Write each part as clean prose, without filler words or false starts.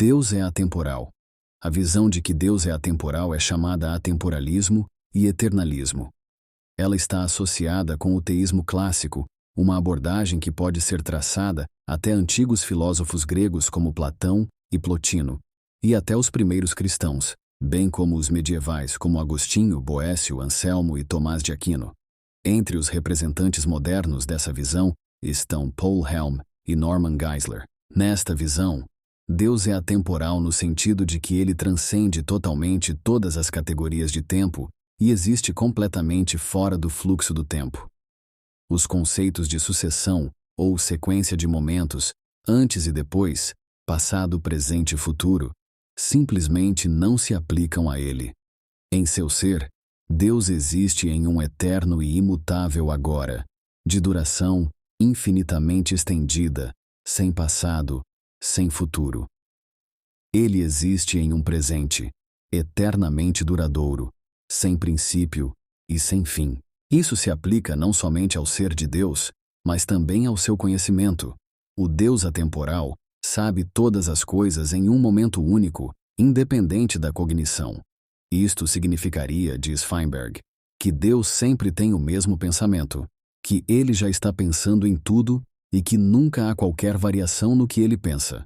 Deus é atemporal. A visão de que Deus é atemporal é chamada atemporalismo e eternalismo. Ela está associada com o teísmo clássico, uma abordagem que pode ser traçada até antigos filósofos gregos como Platão e Plotino, e até os primeiros cristãos, bem como os medievais como Agostinho, Boécio, Anselmo e Tomás de Aquino. Entre os representantes modernos dessa visão estão Paul Helm e Norman Geisler. Nesta visão, Deus é atemporal no sentido de que ele transcende totalmente todas as categorias de tempo e existe completamente fora do fluxo do tempo. Os conceitos de sucessão ou sequência de momentos, antes e depois, passado, presente e futuro, simplesmente não se aplicam a ele. Em seu ser, Deus existe em um eterno e imutável agora, de duração infinitamente estendida, sem passado, sem futuro. Ele existe em um presente, eternamente duradouro, sem princípio e sem fim. Isso se aplica não somente ao ser de Deus, mas também ao seu conhecimento. O Deus atemporal sabe todas as coisas em um momento único, independente da cognição. Isto significaria, diz Feinberg, que Deus sempre tem o mesmo pensamento, que ele já está pensando em tudo e que nunca há qualquer variação no que ele pensa.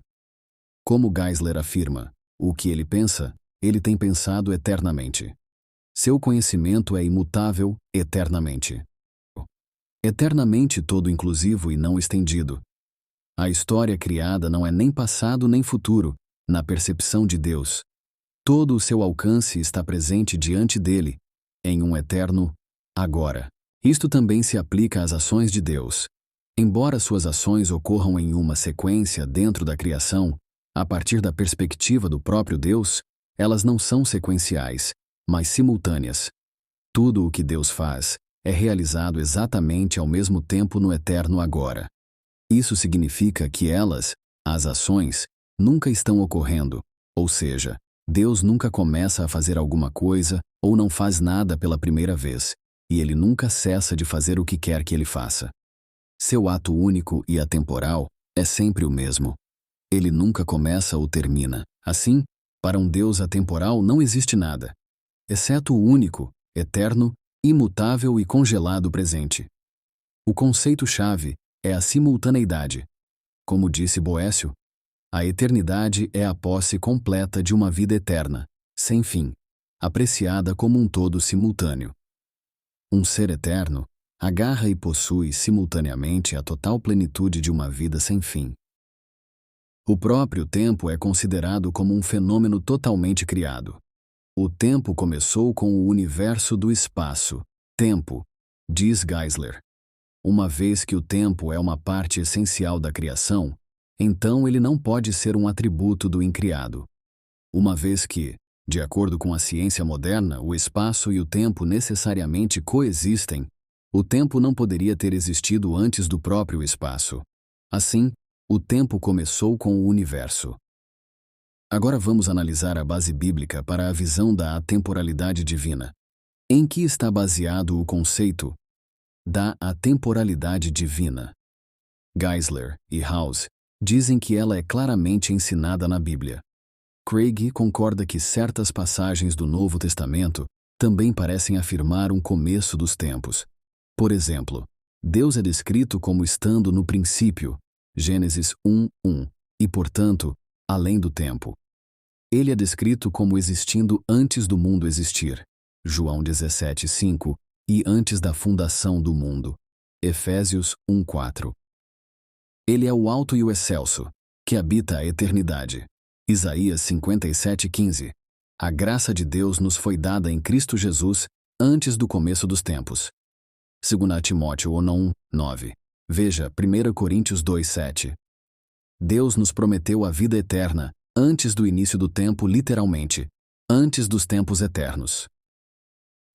Como Geisler afirma, o que ele pensa, ele tem pensado eternamente. Seu conhecimento é imutável eternamente. Eternamente todo inclusivo e não estendido. A história criada não é nem passado nem futuro, na percepção de Deus. Todo o seu alcance está presente diante dele, em um eterno agora. Isto também se aplica às ações de Deus. Embora suas ações ocorram em uma sequência dentro da criação, a partir da perspectiva do próprio Deus, elas não são sequenciais, mas simultâneas. Tudo o que Deus faz é realizado exatamente ao mesmo tempo no eterno agora. Isso significa que elas, as ações, nunca estão ocorrendo, ou seja, Deus nunca começa a fazer alguma coisa ou não faz nada pela primeira vez, e ele nunca cessa de fazer o que quer que ele faça. Seu ato único e atemporal é sempre o mesmo. Ele nunca começa ou termina. Assim, para um Deus atemporal não existe nada, exceto o único, eterno, imutável e congelado presente. O conceito-chave é a simultaneidade. Como disse Boécio, a eternidade é a posse completa de uma vida eterna, sem fim, apreciada como um todo simultâneo. Um ser eterno agarra e possui simultaneamente a total plenitude de uma vida sem fim. O próprio tempo é considerado como um fenômeno totalmente criado. O tempo começou com o universo do espaço, tempo, diz Geisler. Uma vez que o tempo é uma parte essencial da criação, então ele não pode ser um atributo do incriado. Uma vez que, de acordo com a ciência moderna, o espaço e o tempo necessariamente coexistem, o tempo não poderia ter existido antes do próprio espaço. Assim, o tempo começou com o universo. Agora vamos analisar a base bíblica para a visão da atemporalidade divina. Em que está baseado o conceito da atemporalidade divina? Geisler e House dizem que ela é claramente ensinada na Bíblia. Craig concorda que certas passagens do Novo Testamento também parecem afirmar um começo dos tempos. Por exemplo, Deus é descrito como estando no princípio, Gênesis 1:1, e, portanto, além do tempo. Ele é descrito como existindo antes do mundo existir, João 17:5, e antes da fundação do mundo, Efésios 1:4. Ele é o alto e o excelso, que habita a eternidade, Isaías 57:15. A graça de Deus nos foi dada em Cristo Jesus antes do começo dos tempos. 2 Timóteo 1:9. Veja 1 Coríntios 2:7. Deus nos prometeu a vida eterna antes do início do tempo, literalmente, antes dos tempos eternos.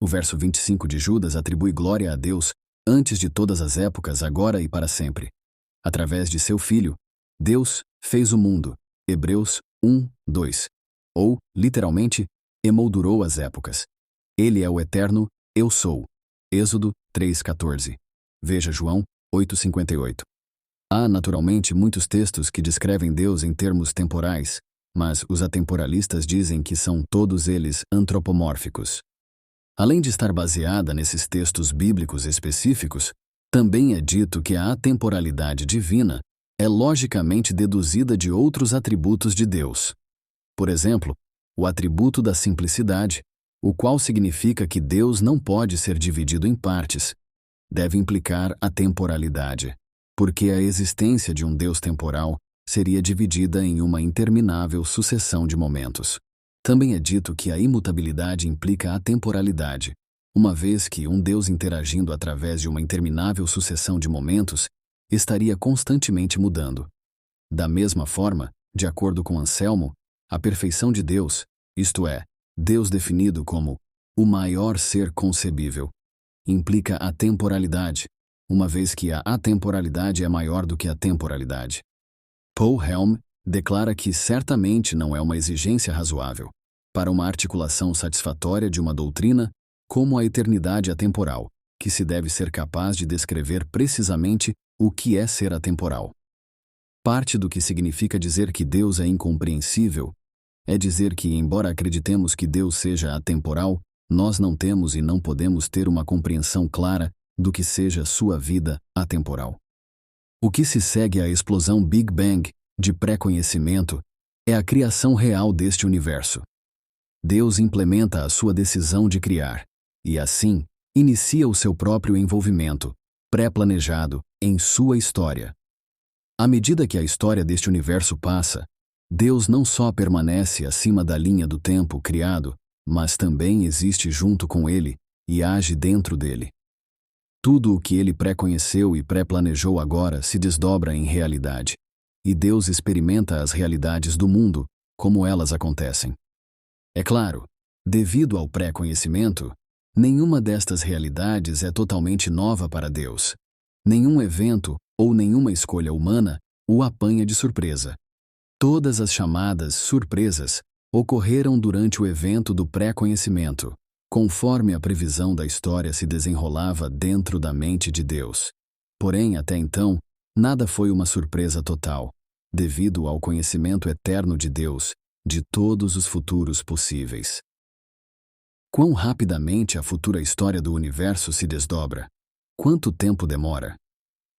O verso 25 de Judas atribui glória a Deus antes de todas as épocas, agora e para sempre. Através de seu Filho, Deus fez o mundo, Hebreus 1:2. Ou, literalmente, emoldurou as épocas. Ele é o eterno Eu Sou. Êxodo 3:14. Veja João 8:58. Há, naturalmente, muitos textos que descrevem Deus em termos temporais, mas os atemporalistas dizem que são todos eles antropomórficos. Além de estar baseada nesses textos bíblicos específicos, também é dito que a atemporalidade divina é logicamente deduzida de outros atributos de Deus. Por exemplo, o atributo da simplicidade, o qual significa que Deus não pode ser dividido em partes, deve implicar a temporalidade, porque a existência de um Deus temporal seria dividida em uma interminável sucessão de momentos. Também é dito que a imutabilidade implica a temporalidade, uma vez que um Deus interagindo através de uma interminável sucessão de momentos estaria constantemente mudando. Da mesma forma, de acordo com Anselmo, a perfeição de Deus, isto é, Deus definido como o maior ser concebível, implica a temporalidade, uma vez que a atemporalidade é maior do que a temporalidade. Paul Helm declara que certamente não é uma exigência razoável, para uma articulação satisfatória de uma doutrina, como a eternidade atemporal, que se deve ser capaz de descrever precisamente o que é ser atemporal. Parte do que significa dizer que Deus é incompreensível é dizer que, embora acreditemos que Deus seja atemporal, nós não temos e não podemos ter uma compreensão clara do que seja sua vida atemporal. O que se segue à explosão Big Bang de pré-conhecimento é a criação real deste universo. Deus implementa a sua decisão de criar, e assim, inicia o seu próprio envolvimento, pré-planejado, em sua história. À medida que a história deste universo passa, Deus não só permanece acima da linha do tempo criado, mas também existe junto com ele e age dentro dele. Tudo o que ele pré-conheceu e pré-planejou agora se desdobra em realidade, e Deus experimenta as realidades do mundo como elas acontecem. É claro, devido ao pré-conhecimento, nenhuma destas realidades é totalmente nova para Deus. Nenhum evento ou nenhuma escolha humana o apanha de surpresa. Todas as chamadas surpresas ocorreram durante o evento do pré-conhecimento, conforme a previsão da história se desenrolava dentro da mente de Deus. Porém, até então, nada foi uma surpresa total, devido ao conhecimento eterno de Deus, de todos os futuros possíveis. Quão rapidamente a futura história do universo se desdobra? Quanto tempo demora?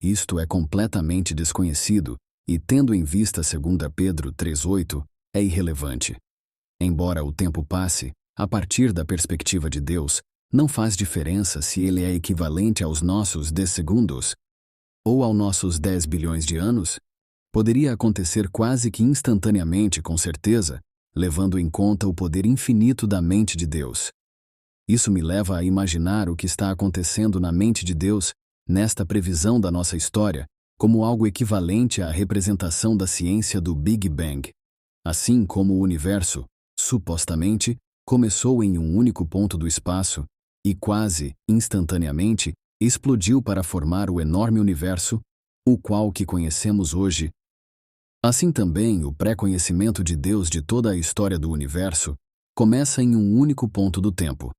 Isto é completamente desconhecido e, tendo em vista 2 Pedro 3:8, é irrelevante. Embora o tempo passe, a partir da perspectiva de Deus, não faz diferença se ele é equivalente aos nossos 10 segundos ou aos nossos 10 bilhões de anos. Poderia acontecer quase que instantaneamente, com certeza, levando em conta o poder infinito da mente de Deus. Isso me leva a imaginar o que está acontecendo na mente de Deus, nesta previsão da nossa história, como algo equivalente à representação da ciência do Big Bang. Assim como o universo, supostamente, começou em um único ponto do espaço e quase instantaneamente explodiu para formar o enorme universo, o qual que conhecemos hoje. Assim também o pré-conhecimento de Deus de toda a história do universo começa em um único ponto do tempo,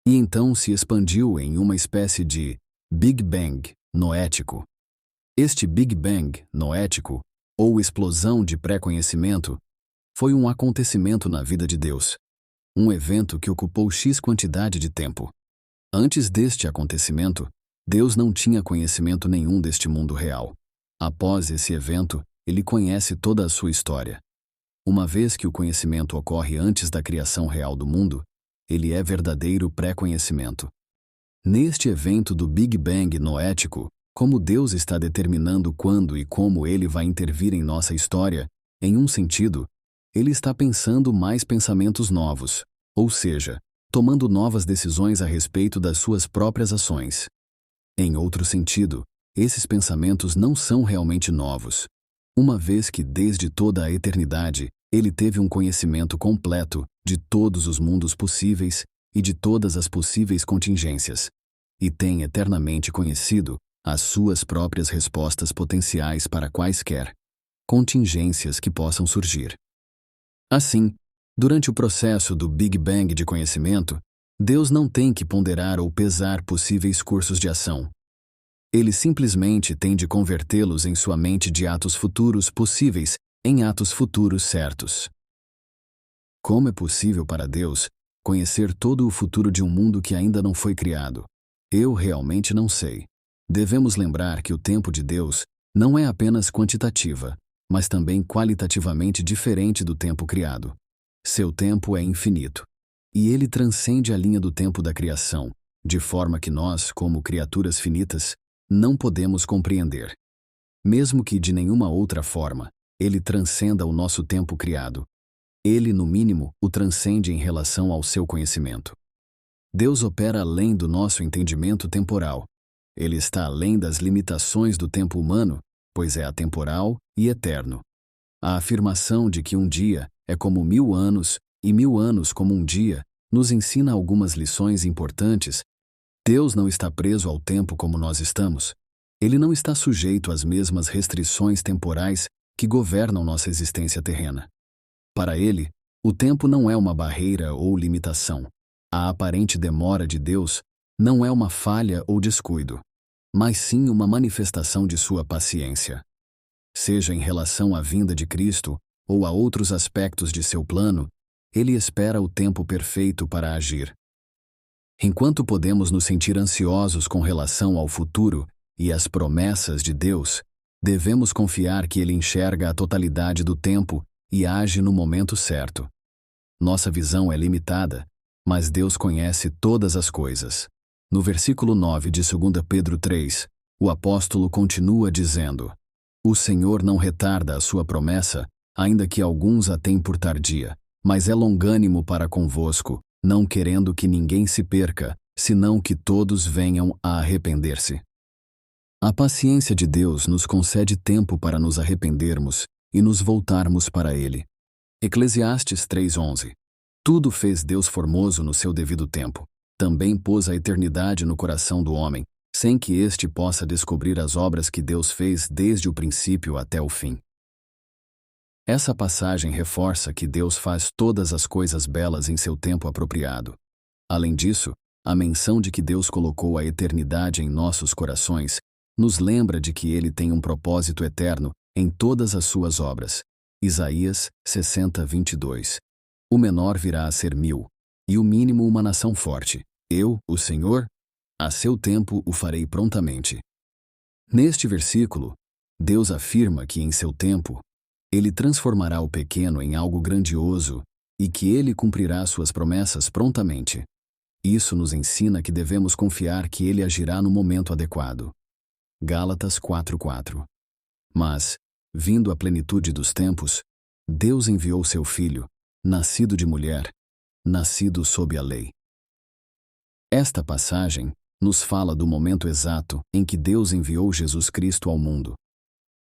e então se expandiu em uma espécie de Big Bang noético. Este Big Bang noético, ou explosão de pré-conhecimento, foi um acontecimento na vida de Deus, um evento que ocupou X quantidade de tempo. Antes deste acontecimento, Deus não tinha conhecimento nenhum deste mundo real. Após esse evento, ele conhece toda a sua história. Uma vez que o conhecimento ocorre antes da criação real do mundo, ele é verdadeiro pré-conhecimento. Neste evento do Big Bang noético, como Deus está determinando quando e como ele vai intervir em nossa história, em um sentido, ele está pensando mais pensamentos novos, ou seja, tomando novas decisões a respeito das suas próprias ações. Em outro sentido, esses pensamentos não são realmente novos, uma vez que desde toda a eternidade ele teve um conhecimento completo de todos os mundos possíveis e de todas as possíveis contingências, e tem eternamente conhecido as suas próprias respostas potenciais para quaisquer contingências que possam surgir. Assim, durante o processo do Big Bang de conhecimento, Deus não tem que ponderar ou pesar possíveis cursos de ação. Ele simplesmente tem de convertê-los em sua mente de atos futuros possíveis em atos futuros certos. Como é possível para Deus conhecer todo o futuro de um mundo que ainda não foi criado? Eu realmente não sei. Devemos lembrar que o tempo de Deus não é apenas quantitativa, mas também qualitativamente diferente do tempo criado. Seu tempo é infinito. E ele transcende a linha do tempo da criação, de forma que nós, como criaturas finitas, não podemos compreender. Mesmo que de nenhuma outra forma, ele transcenda o nosso tempo criado. Ele, no mínimo, o transcende em relação ao seu conhecimento. Deus opera além do nosso entendimento temporal. Ele está além das limitações do tempo humano, pois é atemporal e eterno. A afirmação de que um dia é como 1000 anos e 1000 anos como um dia nos ensina algumas lições importantes. Deus não está preso ao tempo como nós estamos. Ele não está sujeito às mesmas restrições temporais que governam nossa existência terrena. Para ele, o tempo não é uma barreira ou limitação. A aparente demora de Deus não é uma falha ou descuido, mas sim uma manifestação de sua paciência. Seja em relação à vinda de Cristo ou a outros aspectos de seu plano, ele espera o tempo perfeito para agir. Enquanto podemos nos sentir ansiosos com relação ao futuro e às promessas de Deus, devemos confiar que ele enxerga a totalidade do tempo e age no momento certo. Nossa visão é limitada, mas Deus conhece todas as coisas. No versículo 9 de 2 Pedro 3, o apóstolo continua dizendo: O Senhor não retarda a sua promessa, ainda que alguns a tenham por tardia, mas é longânimo para convosco, não querendo que ninguém se perca, senão que todos venham a arrepender-se. A paciência de Deus nos concede tempo para nos arrependermos e nos voltarmos para Ele. Eclesiastes 3:11. Tudo fez Deus formoso no seu devido tempo. Também pôs a eternidade no coração do homem, sem que este possa descobrir as obras que Deus fez desde o princípio até o fim. Essa passagem reforça que Deus faz todas as coisas belas em seu tempo apropriado. Além disso, a menção de que Deus colocou a eternidade em nossos corações nos lembra de que Ele tem um propósito eterno em todas as suas obras. Isaías 60:22. O menor virá a ser 1000, e o mínimo uma nação forte. Eu, o Senhor, a seu tempo o farei prontamente. Neste versículo, Deus afirma que em seu tempo, Ele transformará o pequeno em algo grandioso e que Ele cumprirá suas promessas prontamente. Isso nos ensina que devemos confiar que Ele agirá no momento adequado. Gálatas 4:4. Mas, vindo a plenitude dos tempos, Deus enviou seu Filho, nascido de mulher, nascido sob a lei. Esta passagem nos fala do momento exato em que Deus enviou Jesus Cristo ao mundo.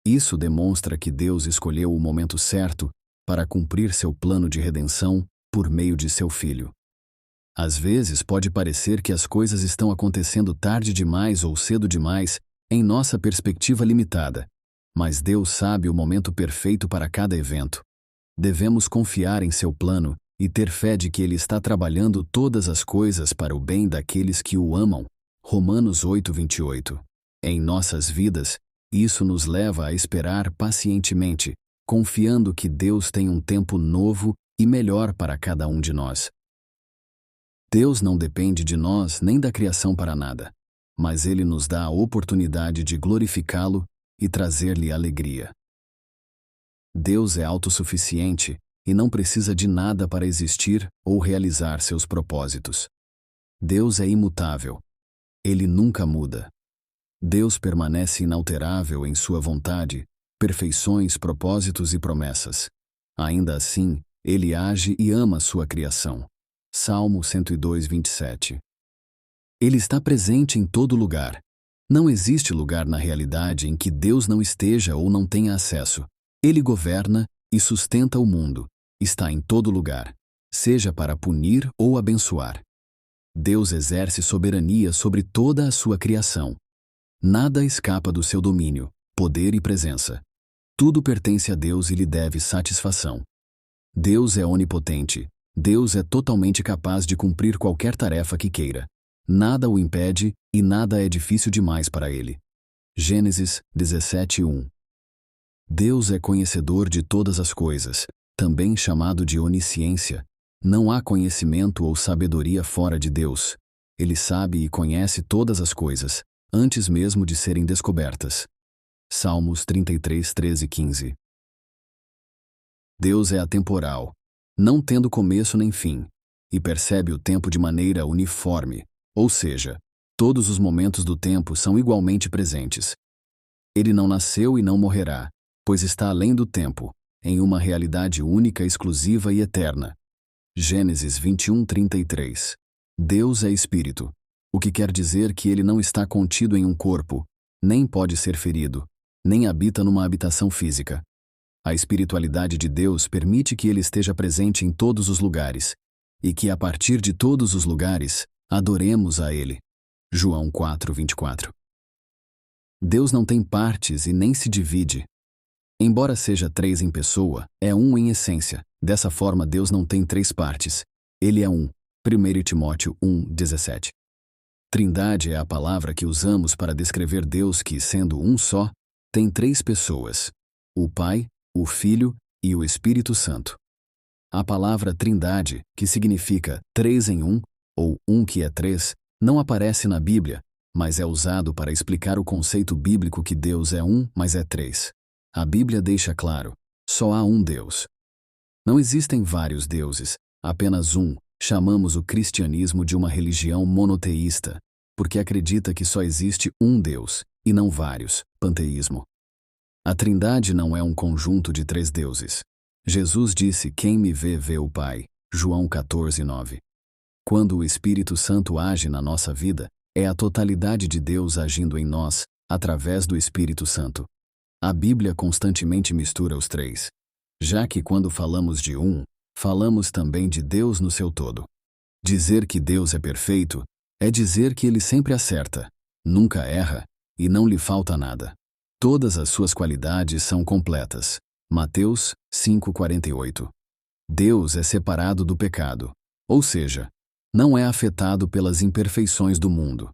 Isso demonstra que Deus escolheu o momento certo para cumprir seu plano de redenção por meio de seu Filho. Às vezes pode parecer que as coisas estão acontecendo tarde demais ou cedo demais em nossa perspectiva limitada, mas Deus sabe o momento perfeito para cada evento. Devemos confiar em seu plano e ter fé de que Ele está trabalhando todas as coisas para o bem daqueles que o amam. Romanos 8:28. Em nossas vidas, isso nos leva a esperar pacientemente, confiando que Deus tem um tempo novo e melhor para cada um de nós. Deus não depende de nós nem da criação para nada, mas Ele nos dá a oportunidade de glorificá-lo e trazer-lhe alegria. Deus é autossuficiente e não precisa de nada para existir ou realizar seus propósitos. Deus é imutável. Ele nunca muda. Deus permanece inalterável em sua vontade, perfeições, propósitos e promessas. Ainda assim, Ele age e ama sua criação. Salmo 102:27. Ele está presente em todo lugar. Não existe lugar na realidade em que Deus não esteja ou não tenha acesso. Ele governa e sustenta o mundo. Está em todo lugar, seja para punir ou abençoar. Deus exerce soberania sobre toda a sua criação. Nada escapa do seu domínio, poder e presença. Tudo pertence a Deus e lhe deve satisfação. Deus é onipotente. Deus é totalmente capaz de cumprir qualquer tarefa que queira. Nada o impede e nada é difícil demais para Ele. Gênesis 17:1. Deus é conhecedor de todas as coisas, também chamado de onisciência, Não há conhecimento ou sabedoria fora de Deus. Ele sabe e conhece todas as coisas, antes mesmo de serem descobertas. Salmos 33, 13 e 15. Deus é atemporal, não tendo começo nem fim, e percebe o tempo de maneira uniforme, ou seja, todos os momentos do tempo são igualmente presentes. Ele não nasceu e não morrerá, pois está além do tempo, em uma realidade única, exclusiva e eterna. Gênesis 21, 33. Deus é espírito, o que quer dizer que ele não está contido em um corpo, nem pode ser ferido, nem habita numa habitação física. A espiritualidade de Deus permite que ele esteja presente em todos os lugares, e que a partir de todos os lugares, adoremos a ele. João 4, 24. Deus não tem partes e nem se divide. Embora seja três em pessoa, é um em essência. Dessa forma, Deus não tem três partes. Ele é um. 1 Timóteo 1, 17. Trindade é a palavra que usamos para descrever Deus que, sendo um só, tem três pessoas: o Pai, o Filho e o Espírito Santo. A palavra Trindade, que significa três em um, ou um que é três, não aparece na Bíblia, mas é usado para explicar o conceito bíblico que Deus é um, mas é três. A Bíblia deixa claro: só há um Deus. Não existem vários deuses, apenas um. Chamamos o cristianismo de uma religião monoteísta, porque acredita que só existe um Deus, e não vários, panteísmo. A Trindade não é um conjunto de três deuses. Jesus disse: quem me vê, vê o Pai. João 14, 9. Quando o Espírito Santo age na nossa vida, é a totalidade de Deus agindo em nós, através do Espírito Santo. A Bíblia constantemente mistura os três, já que quando falamos de um, falamos também de Deus no seu todo. Dizer que Deus é perfeito é dizer que ele sempre acerta, nunca erra e não lhe falta nada. Todas as suas qualidades são completas. Mateus 5:48. Deus é separado do pecado, ou seja, não é afetado pelas imperfeições do mundo.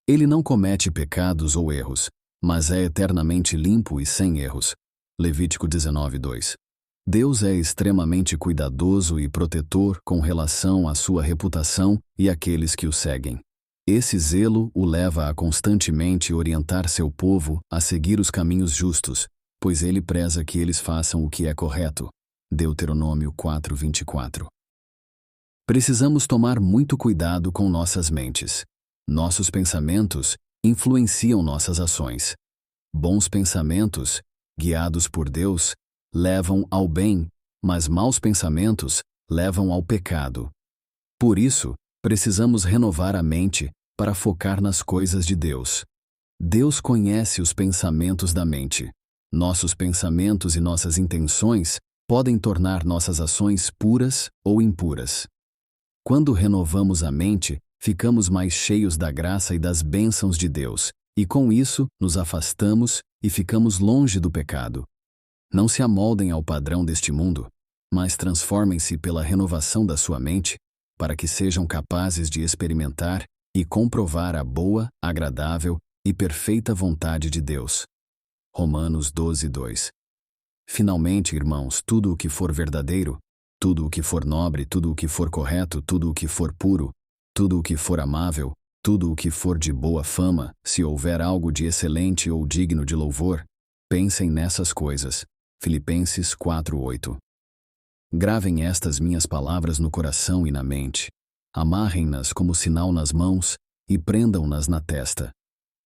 Ele não comete pecados ou erros, mas é eternamente limpo e sem erros. Levítico 19:2. Deus é extremamente cuidadoso e protetor com relação à sua reputação e àqueles que o seguem. Esse zelo o leva a constantemente orientar seu povo a seguir os caminhos justos, pois ele preza que eles façam o que é correto. Deuteronômio 4:24. Precisamos tomar muito cuidado com nossas mentes. Nossos pensamentos influenciam nossas ações. Bons pensamentos, guiados por Deus, levam ao bem, mas maus pensamentos levam ao pecado. Por isso, precisamos renovar a mente para focar nas coisas de Deus. Deus conhece os pensamentos da mente. Nossos pensamentos e nossas intenções podem tornar nossas ações puras ou impuras. Quando renovamos a mente, ficamos mais cheios da graça e das bênçãos de Deus, e com isso nos afastamos e ficamos longe do pecado. Não se amoldem ao padrão deste mundo, mas transformem-se pela renovação da sua mente, para que sejam capazes de experimentar e comprovar a boa, agradável e perfeita vontade de Deus. Romanos 12:2. Finalmente, irmãos, tudo o que for verdadeiro, tudo o que for nobre, tudo o que for correto, tudo o que for puro, tudo o que for amável, tudo o que for de boa fama, se houver algo de excelente ou digno de louvor, pensem nessas coisas. Filipenses 4:8. Gravem estas minhas palavras no coração e na mente. Amarrem-nas como sinal nas mãos e prendam-nas na testa.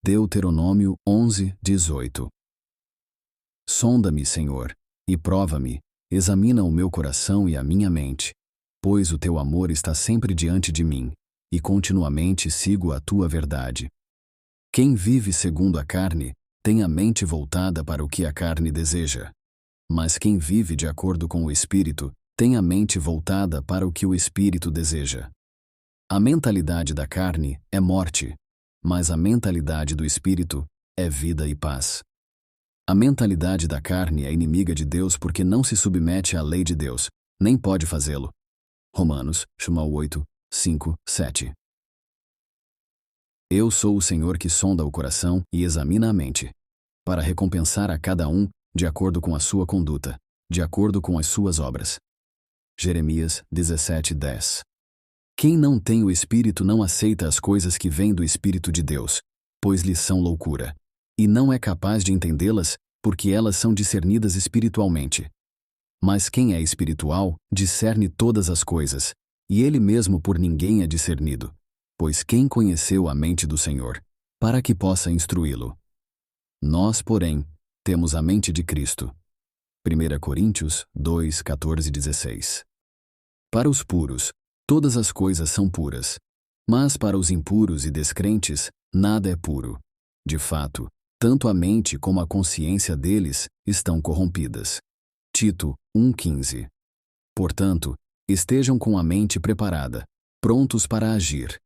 Deuteronômio 11:18. Sonda-me, Senhor, e prova-me, examina o meu coração e a minha mente, pois o teu amor está sempre diante de mim, e continuamente sigo a tua verdade. Quem vive segundo a carne, tem a mente voltada para o que a carne deseja. Mas quem vive de acordo com o Espírito, tem a mente voltada para o que o Espírito deseja. A mentalidade da carne é morte, mas a mentalidade do Espírito é vida e paz. A mentalidade da carne é inimiga de Deus porque não se submete à lei de Deus, nem pode fazê-lo. Romanos 8, 5, 7. Eu sou o Senhor que sonda o coração e examina a mente, para recompensar a cada um de acordo com a sua conduta, de acordo com as suas obras. Jeremias 17:10. Quem não tem o Espírito não aceita as coisas que vêm do Espírito de Deus, pois lhes são loucura, e não é capaz de entendê-las, porque elas são discernidas espiritualmente. Mas quem é espiritual discerne todas as coisas, e ele mesmo por ninguém é discernido, pois quem conheceu a mente do Senhor, para que possa instruí-lo? Nós, porém, temos a mente de Cristo. 1 Coríntios 2, 14 e 16. Para os puros, todas as coisas são puras, mas para os impuros e descrentes, nada é puro. De fato, tanto a mente como a consciência deles estão corrompidas. Tito 1,15. Portanto, estejam com a mente preparada, prontos para agir.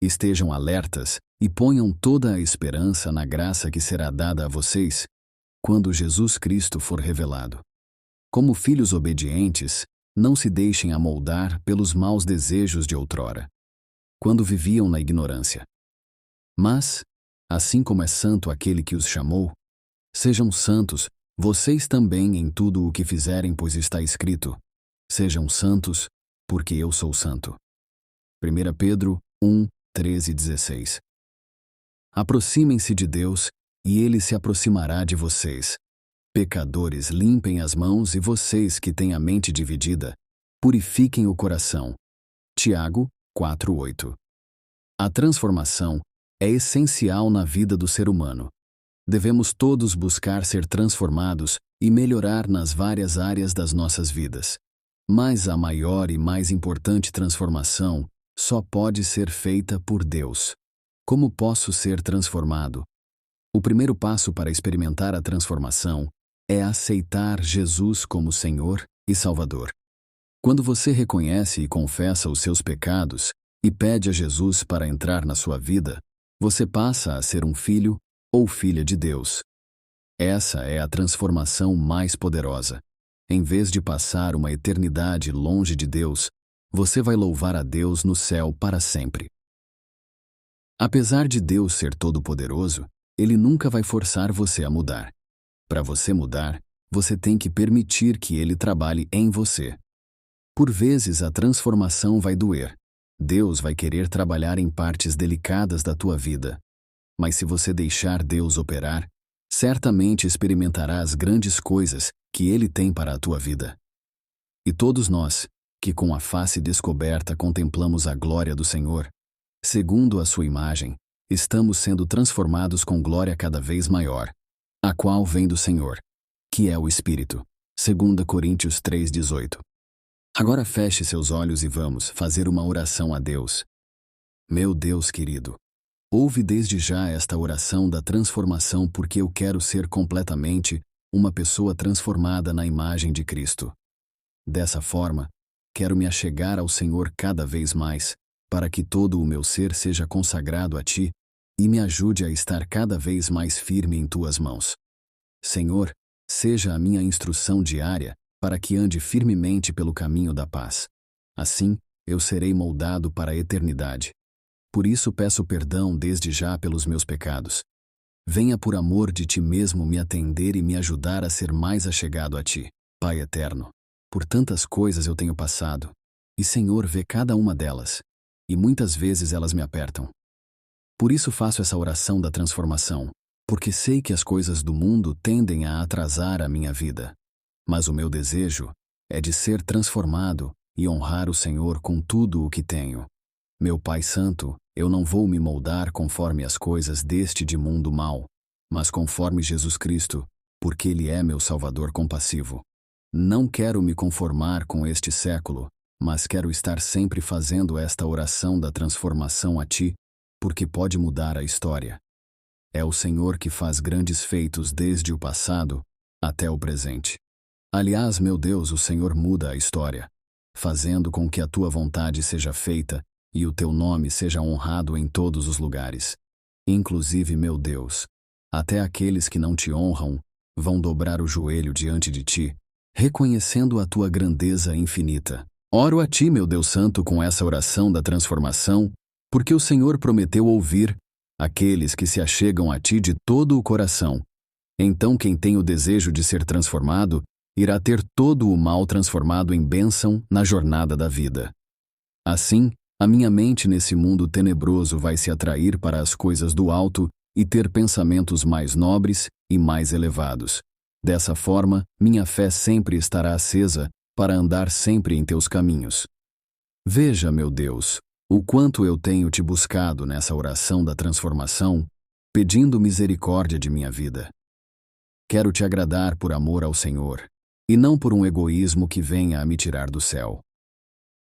Estejam alertas e ponham toda a esperança na graça que será dada a vocês quando Jesus Cristo for revelado. Como filhos obedientes, não se deixem amoldar pelos maus desejos de outrora, quando viviam na ignorância. Mas, assim como é santo aquele que os chamou, sejam santos vocês também em tudo o que fizerem, pois está escrito: sejam santos, porque eu sou santo. 1 Pedro 1, 13 e 16. Aproximem-se de Deus, e Ele se aproximará de vocês. Pecadores, limpem as mãos, e vocês que têm a mente dividida, purifiquem o coração. Tiago 4:8. A transformação é essencial na vida do ser humano. Devemos todos buscar ser transformados e melhorar nas várias áreas das nossas vidas. Mas a maior e mais importante transformação só pode ser feita por Deus. Como posso ser transformado? O primeiro passo para experimentar a transformação é aceitar Jesus como Senhor e Salvador. Quando você reconhece e confessa os seus pecados e pede a Jesus para entrar na sua vida, você passa a ser um filho ou filha de Deus. Essa é a transformação mais poderosa. Em vez de passar uma eternidade longe de Deus, você vai louvar a Deus no céu para sempre. Apesar de Deus ser todo-poderoso, Ele nunca vai forçar você a mudar. Para você mudar, você tem que permitir que Ele trabalhe em você. Por vezes a transformação vai doer. Deus vai querer trabalhar em partes delicadas da tua vida. Mas se você deixar Deus operar, certamente experimentará as grandes coisas que Ele tem para a tua vida. E todos nós, que com a face descoberta contemplamos a glória do Senhor, segundo a sua imagem, estamos sendo transformados com glória cada vez maior, a qual vem do Senhor, que é o Espírito. 2 Coríntios 3:18. Agora feche seus olhos e vamos fazer uma oração a Deus. Meu Deus querido, ouve desde já esta oração da transformação, porque eu quero ser completamente uma pessoa transformada na imagem de Cristo. Dessa forma, quero me achegar ao Senhor cada vez mais, para que todo o meu ser seja consagrado a Ti e me ajude a estar cada vez mais firme em Tuas mãos. Senhor, seja a minha instrução diária, para que ande firmemente pelo caminho da paz. Assim, eu serei moldado para a eternidade. Por isso peço perdão desde já pelos meus pecados. Venha por amor de Ti mesmo me atender e me ajudar a ser mais achegado a Ti. Pai eterno, por tantas coisas eu tenho passado, e Senhor vê cada uma delas, e muitas vezes elas me apertam. Por isso faço essa oração da transformação, porque sei que as coisas do mundo tendem a atrasar a minha vida. Mas o meu desejo é de ser transformado e honrar o Senhor com tudo o que tenho. Meu Pai Santo, eu não vou me moldar conforme as coisas deste de mundo mau, mas conforme Jesus Cristo, porque Ele é meu Salvador compassivo. Não quero me conformar com este século, mas quero estar sempre fazendo esta oração da transformação a Ti, porque pode mudar a história. É o Senhor que faz grandes feitos desde o passado até o presente. Aliás, meu Deus, o Senhor muda a história, fazendo com que a Tua vontade seja feita e o Teu nome seja honrado em todos os lugares. Inclusive, meu Deus, até aqueles que não Te honram vão dobrar o joelho diante de Ti, reconhecendo a Tua grandeza infinita. Oro a Ti, meu Deus Santo, com essa oração da transformação, porque o Senhor prometeu ouvir aqueles que se achegam a Ti de todo o coração. Então quem tem o desejo de ser transformado, irá ter todo o mal transformado em bênção na jornada da vida. Assim, a minha mente nesse mundo tenebroso vai se atrair para as coisas do alto e ter pensamentos mais nobres e mais elevados. Dessa forma, minha fé sempre estará acesa para andar sempre em teus caminhos. Veja, meu Deus, o quanto eu tenho te buscado nessa oração da transformação, pedindo misericórdia de minha vida. Quero te agradar por amor ao Senhor, e não por um egoísmo que venha a me tirar do céu.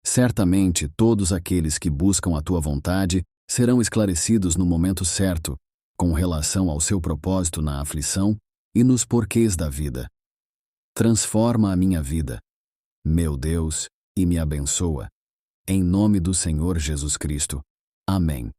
Certamente todos aqueles que buscam a tua vontade serão esclarecidos no momento certo, com relação ao seu propósito na aflição e nos porquês da vida. Transforma a minha vida, meu Deus, e me abençoa. Em nome do Senhor Jesus Cristo. Amém.